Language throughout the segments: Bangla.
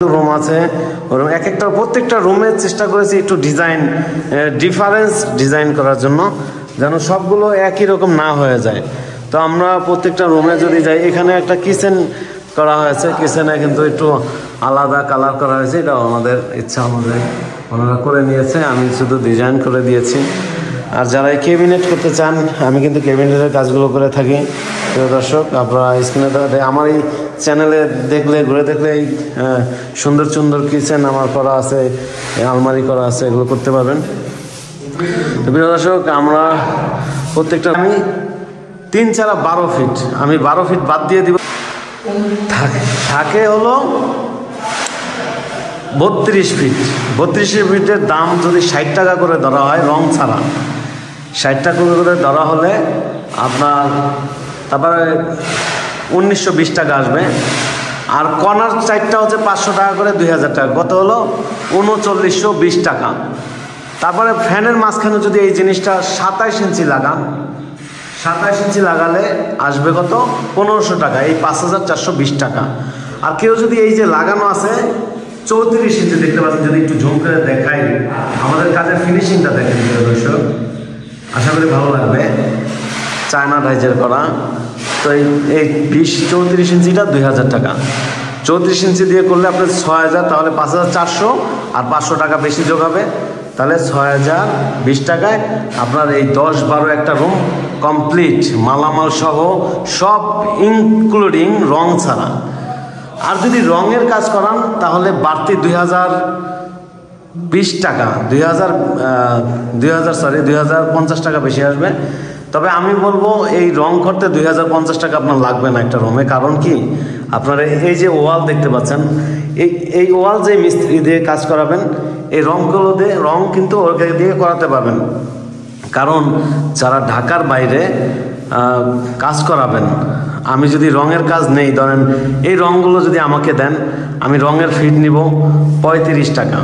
রুম আছে, এক একটা প্রত্যেকটা রুমের চেষ্টা করেছি একটু ডিজাইন ডিফারেন্স ডিজাইন করার জন্য, যেন সবগুলো একই রকম না হয়ে যায়। তো আমরা প্রত্যেকটা রুমে যদি যাই, এখানে একটা কিচেন করা হয়েছে, কিচেনে কিন্তু একটু আলাদা কালার করা হয়েছে, এটা আমাদের ইচ্ছা অনুযায়ী ওনারা করে নিয়েছে, আমি শুধু ডিজাইন করে দিয়েছি। আর যারা ক্যাবিনেট করতে চান, আমি কিন্তু ক্যাবিনেটের কাজগুলো করে থাকি। প্রিয় দর্শক, আপনারা স্ক্রিনে আমার এই চ্যানেলে ঘুরে দেখলে এই সুন্দর সুন্দর কিচেন আমার করা আছে, আলমারি করা আছে, এগুলো করতে পারবেন। তো প্রিয় দর্শক, আমরা প্রত্যেকটা আমি 3×12 ফিট, আমি 12 ফিট বাদ দিয়ে দিব। থাকে হলো 32 ফিট। 32 ফিটের দাম যদি 60 টাকা করে ধরা হয়, রং ছাড়া 60 টাকা করে ধরা হলে আপনার তারপরে 1920 টাকা আসবে। আর কর্নার সাইডটা হচ্ছে 500 টাকা করে, 2000 টাকা, কত হলো 3920 টাকা। তারপরে ফ্যানের মাঝখানে যদি এই জিনিসটা 27 ইঞ্চি লাগান, 27 ইঞ্চি লাগালে আসবে কত 1500 টাকা, এই 5420 টাকা। আর কেউ যদি এই যে লাগানো আছে 34 ইঞ্চি দেখতে পাচ্ছেন, যদি একটু ঝুম করে দেখাই আমাদের কাজের ফিনিশিংটা দেখেন দর্শক, আশা করি ভালো লাগবে। চায়না ডাইজের করা। তো এই 34 ইঞ্চিটা 2000 টাকা, 34 ইঞ্চি দিয়ে করলে আপনার 6000, তাহলে 5400 আর 500 টাকা বেশি যোগ হবে, তাহলে 6020 টাকায় আপনার এই 10-12 একটা রুম কমপ্লিট, মালামাল সহ সব ইনক্লুডিং রং ছাড়া। আর যদি রঙের কাজ করান তাহলে বাড়তি 2020 টাকা, 2050 টাকা বেশি আসবে। তবে আমি বলবো এই রং করতে 2050 টাকা আপনার লাগবে না একটা রুমে। কারণ কি, আপনারা এই যে ওয়াল দেখতে পাচ্ছেন, এই ওয়াল যে মিস্ত্রি দিয়ে কাজ করাবেন, এই রংগুলো দিয়ে রং কিন্তু ওকে দিয়ে করাতে পারবেন। কারণ যারা ঢাকার বাইরে কাজ করাবেন, আমি যদি রঙের কাজ নেই, ধরেন এই রঙগুলো যদি আমাকে দেন, আমি রঙের ফিট নিব 35 টাকা,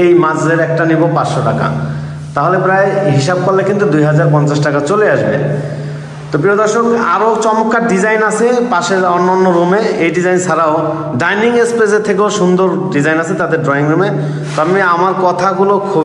এই মাঝের একটা নিব 500 টাকা, তাহলে প্রায় হিসাব করলে কিন্তু 2050 টাকা চলে আসবে। তো প্রিয় দর্শক, আরও চমৎকার ডিজাইন আছে পাশের অন্য রুমে। এই ডিজাইন ছাড়াও ডাইনিং স্পেসের থেকেও সুন্দর ডিজাইন আছে তাদের ড্রয়িং রুমে। তো আমি আমার কথাগুলো খুব